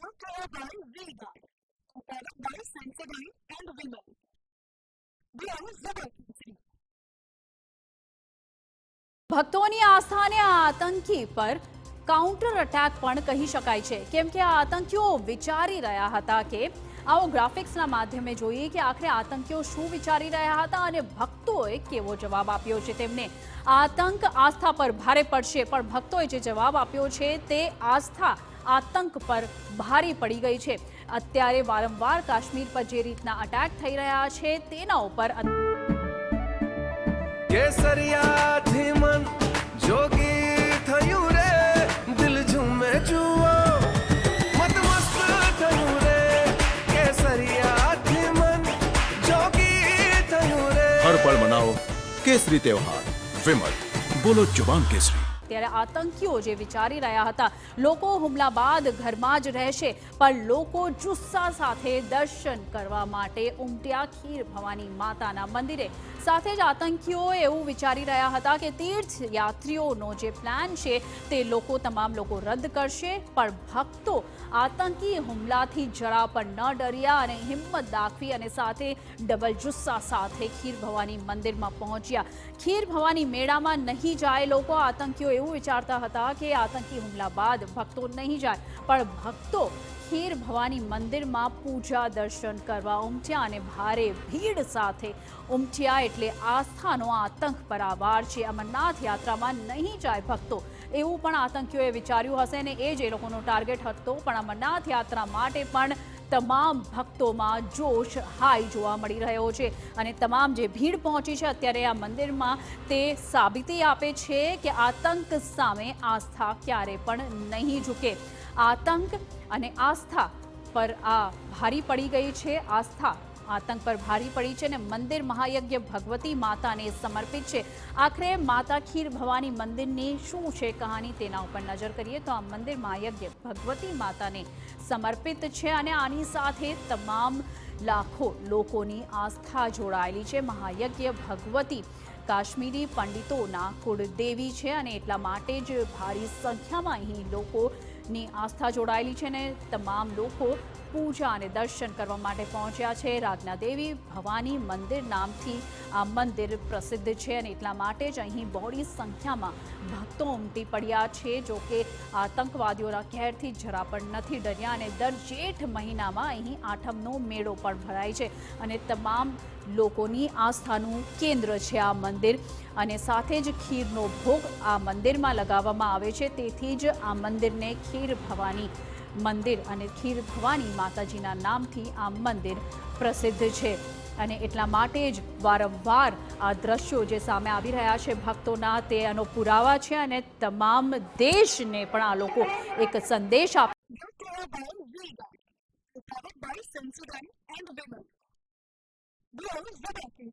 brought to you by V-Guard, a product by Sensodyne and Vimal. We are Zubaki. ભક્તોની આસ્થાને આ આતંકી પર counter attack પણ કહી શકાય છે, કેમ કે આ આતંકીઓ વિચારી રહ્યા હતા કે આવો ગ્રાફિક્સના માધ્યમે જોઈએ કે આખરે આતંકીઓ શું વિચારી રહ્યા હતા અને ભક્તોએ કેવો જવાબ આપ્યો છે. તેમને આતંક આસ્થા પર ભારે પડશે, પણ ભક્તોએ જે જવાબ આપ્યો છે તે આસ્થા આતંક પર ભારે પડી ગઈ છે. અત્યારે વારંવાર કાશ્મીર પર જે રીતના અટેક થઈ રહ્યા છે તેના ઉપર કેસરિયાથી મન જોગી થયું રે, દિલ ઝૂમે જુઓ મતમસ્ત થયું રે. કેસરિયાથી મન જોગી થયું રે. હર પળ મનાવો કેસરી તહેવાર. વિમલ, બોલો જુબાન કેસરી. ત્યારે આતંકીઓ જે વિચારી રહ્યા હતા લોકો હુમલા બાદ ઘરમાં જ રહેશે, પણ લોકો જુસ્સા સાથે દર્શન કરવા માટે ઉમટ્યા ખીર ભવાની માતાના મંદિરે. સાથે જ આતંકીઓ એવું વિચારી રહ્યા હતા કે તીર્થયાત્રીઓનો જે પ્લાન છે તે તમામ લોકો રદ કરશે, પણ ભક્તો આતંકી હુમલાથી જરા પણ ન ડર્યા અને હિંમત દાખવી અને સાથે ડબલ જુસ્સા સાથે ખીર ભવાની મંદિરમાં પહોંચ્યા. ખીર ભવાની મેળામાં નહીં જાય લોકો. આતંકીઓ એવું વિચારતા હતા કે આતંકી હુમલા બાદ ભક્તો નહીં જાય, પણ ભક્તો ખીર ભવાની મંદિરમાં પૂજા દર્શન કરવા ઉમટ્યા અને ભારે ભીડ સાથે ઉમટ્યા. એટલે આસ્થાનો આતંક પરાવાર છે. અમરનાથ યાત્રામાં નહીં જાય ભક્તો એવું પણ આતંકીઓએ વિચાર્યું હશે અને એ જ એ લોકોનો ટાર્ગેટ હતો. પણ અમરનાથ યાત્રા માટે પણ તમામ ભક્તોમાં જોશ હાઈ જોવા મળી રહ્યો છે અને તમામ જે ભીડ પહોંચી છે અત્યારે આ મંદિરમાં તે સાબિતી આપે છે કે આતંક સામે આસ્થા ક્યારે પણ નહીં ઝૂકે. આતંક અને આસ્થા પર આ ભારી પડી ગઈ છે. આસ્થા આતંક પર ભારી પડી છે અને મંદિર મહાયજ્ઞ ભગવતી માતાને સમર્પિત છે. આખરે માતા ખીર ભવાની મંદિરની શું છે કહાની તેના ઉપર નજર કરીએ તો આ મંદિર મહાયજ્ઞ ભગવતી માતાને સમર્પિત છે અને આની સાથે તમામ લાખો લોકોની આસ્થા જોડાયેલી છે. મહાયજ્ઞ ભગવતી કાશ્મીરી પંડિતોના કુળદેવી છે અને એટલા માટે જ ભારી સંખ્યામાં અહીં લોકોની આસ્થા જોડાયેલી છે અને તમામ લોકો પૂજા અને દર્શન કરવા માટે પહોંચ્યા છે. રાજના દેવી ભવાની મંદિર નામથી આ મંદિર પ્રસિદ્ધ છે અને એટલા માટે જ અહીં બહોળી સંખ્યામાં ભક્તો ઉમટી પડ્યા છે. જો કે આતંકવાદીઓના કહેરથી જરા પણ નથી ડર્યા અને દર જેઠ મહિનામાં અહીં આઠમનો મેળો પણ ભરાય છે અને તમામ લોકોની આસ્થાનું કેન્દ્ર છે આ મંદિર. અને સાથે જ ખીરનો ભોગ આ મંદિરમાં લગાવવામાં આવે છે. તેથી જ આ મંદિરને ખીર ભવાની મંદિર અને ખીર ભવાની માતાજીના નામથી આ મંદિર પ્રસિદ્ધ છે અને એટલા માટે જ વારંવાર આ દ્રશ્યો જે સામે આવી રહ્યા છે ભક્તોના તે આનો પુરાવા છે અને તમામ દેશને પણ આ લોકો એક સંદેશ By Sensodyne and Vimal. We are Zubaki.